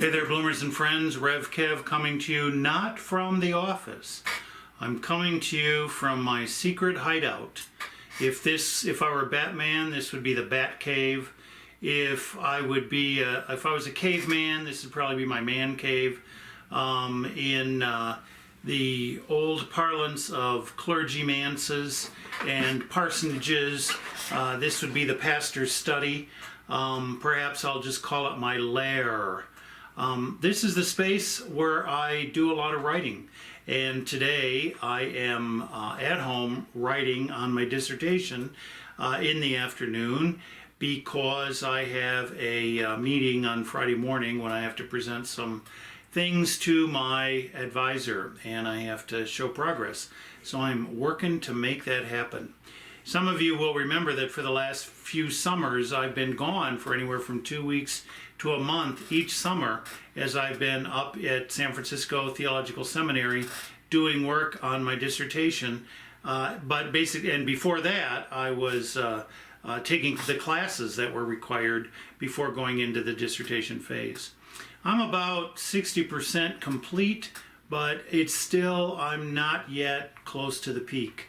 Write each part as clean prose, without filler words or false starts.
Hey there, Bloomers and friends. Rev Kev coming to you not from the office. I'm coming to you from my secret hideout. If I were Batman, this would be the Bat Cave. If I was a caveman, this would probably be my man cave. In the old parlance of clergymanses and parsonages, this would be the pastor's study. Perhaps I'll just call it my lair. This is the space where I do a lot of writing, and today I am at home writing on my dissertation in the afternoon because I have a meeting on Friday morning when I have to present some things to my advisor and I have to show progress. So I'm working to make that happen. Some of you will remember that for the last few summers I've been gone for anywhere from 2 weeks to a month each summer as I've been up at San Francisco Theological Seminary doing work on my dissertation. But basically, and before that I was taking the classes that were required before going into the dissertation phase. I'm about 60% complete, but I'm not yet close to the peak.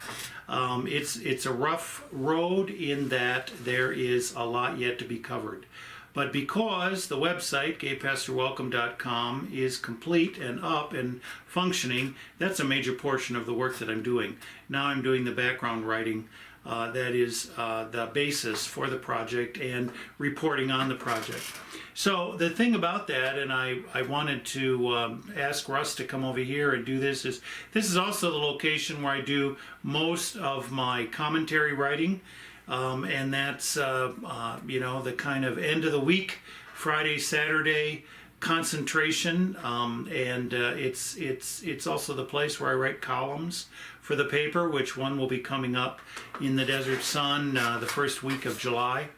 It's a rough road in that there is a lot yet to be covered. But because the website, gaypastorwelcome.com, is complete and up and functioning, that's a major portion of the work that I'm doing. Now I'm doing the background writing that is the basis for the project and reporting on the project. So the thing about that, and I wanted to ask Russ to come over here and do this is also the location where I do most of my commentary writing. And that's the kind of end of the week, Friday, Saturday concentration, and it's also the place where I write columns for the paper, which one will be coming up in the Desert Sun the first week of July.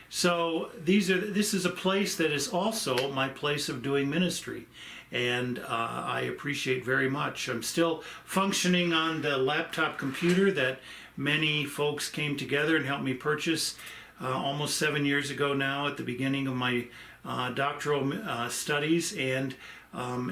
So this is a place that is also my place of doing ministry, and I appreciate very much. I'm still functioning on the laptop computer that many folks came together and helped me purchase almost 7 years ago now at the beginning of my doctoral studies, and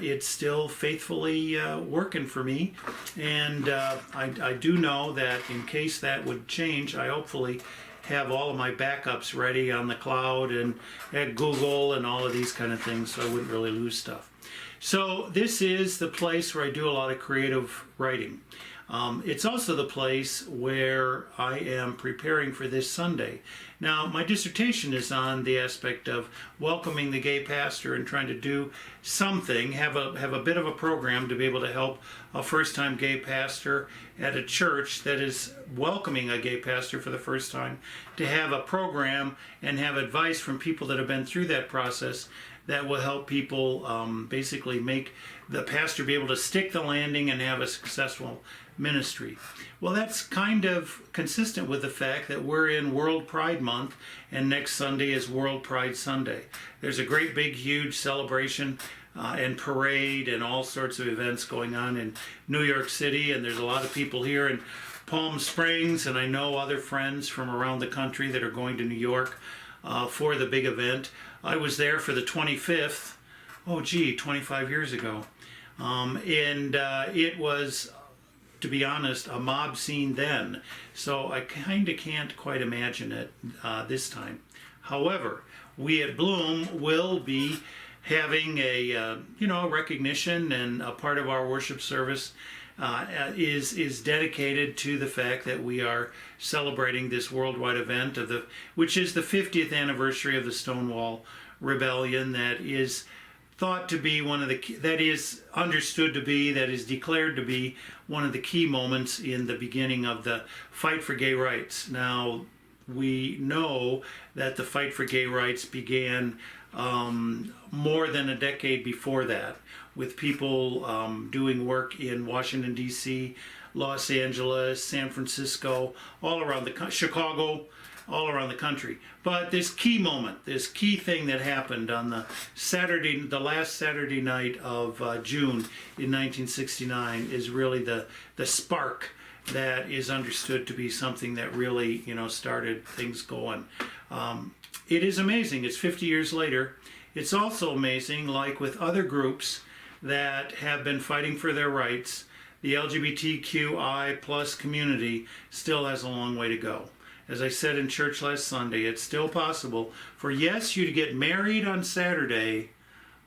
it's still faithfully working for me. And I do know that in case that would change, I hopefully have all of my backups ready on the cloud and at Google and all of these kind of things, so I wouldn't really lose stuff. So this is the place where I do a lot of creative writing. It's also the place where I am preparing for this Sunday. Now, my dissertation is on the aspect of welcoming the gay pastor and trying to do something, have a bit of a program to be able to help a first-time gay pastor at a church that is welcoming a gay pastor for the first time, to have a program and have advice from people that have been through that process that will help people basically make the pastor be able to stick the landing and have a successful ministry. Well, that's kind of consistent with the fact that we're in World Pride Month and next Sunday is World Pride Sunday. There's a great big huge celebration and parade and all sorts of events going on in New York City, and there's a lot of people here in Palm Springs, and I know other friends from around the country that are going to New York for the big event. I was there for the 25th, 25 years ago. And it was, to be honest, a mob scene then. So I kind of can't quite imagine it this time. However, we at Bloom will be having a recognition, and a part of our worship service is dedicated to the fact that we are celebrating this worldwide event which is the 50th anniversary of the Stonewall Rebellion, that is thought to be that is understood to be, that is declared to be one of the key moments in the beginning of the fight for gay rights. Now, we know that the fight for gay rights began more than a decade before that, with people doing work in Washington, D.C., Los Angeles, San Francisco, all around Chicago, all around the country. But this key moment, this key thing that happened on the last Saturday night of June in 1969 is really the spark that is understood to be something that really, started things going. It is amazing. It's 50 years later, It's also amazing, like with other groups that have been fighting for their rights, the LGBTQI plus community still has a long way to go. As I said in church last Sunday, it's still possible for, yes, you to get married on Saturday,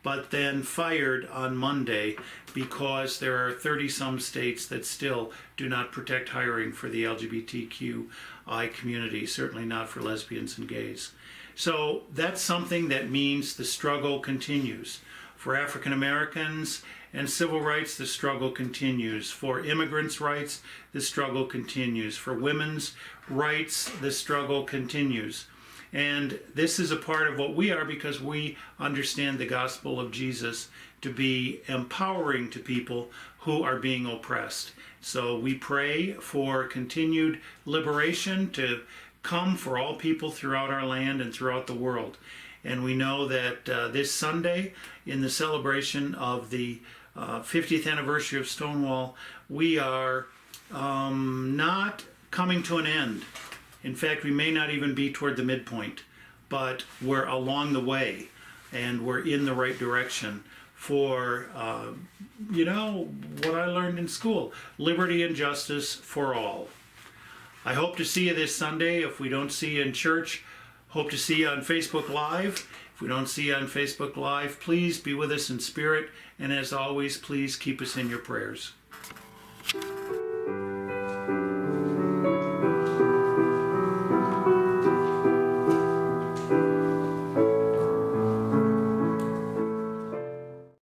but then fired on Monday because there are 30-some states that still do not protect hiring for the LGBTQI community, certainly not for lesbians and gays. So that's something that means the struggle continues. For African Americans and civil rights, the struggle continues. For immigrants' rights, the struggle continues. For women's rights, the struggle continues. And this is a part of what we are because we understand the gospel of Jesus to be empowering to people who are being oppressed. So we pray for continued liberation to come for all people throughout our land and throughout the world. And we know that this Sunday, in the celebration of the 50th anniversary of Stonewall, we are not coming to an end. In fact, we may not even be toward the midpoint, but we're along the way and we're in the right direction for, what I learned in school, liberty and justice for all. I hope to see you this Sunday. If we don't see you in church, hope to see you on Facebook Live. If we don't see you on Facebook Live, please be with us in spirit. And as always, please keep us in your prayers.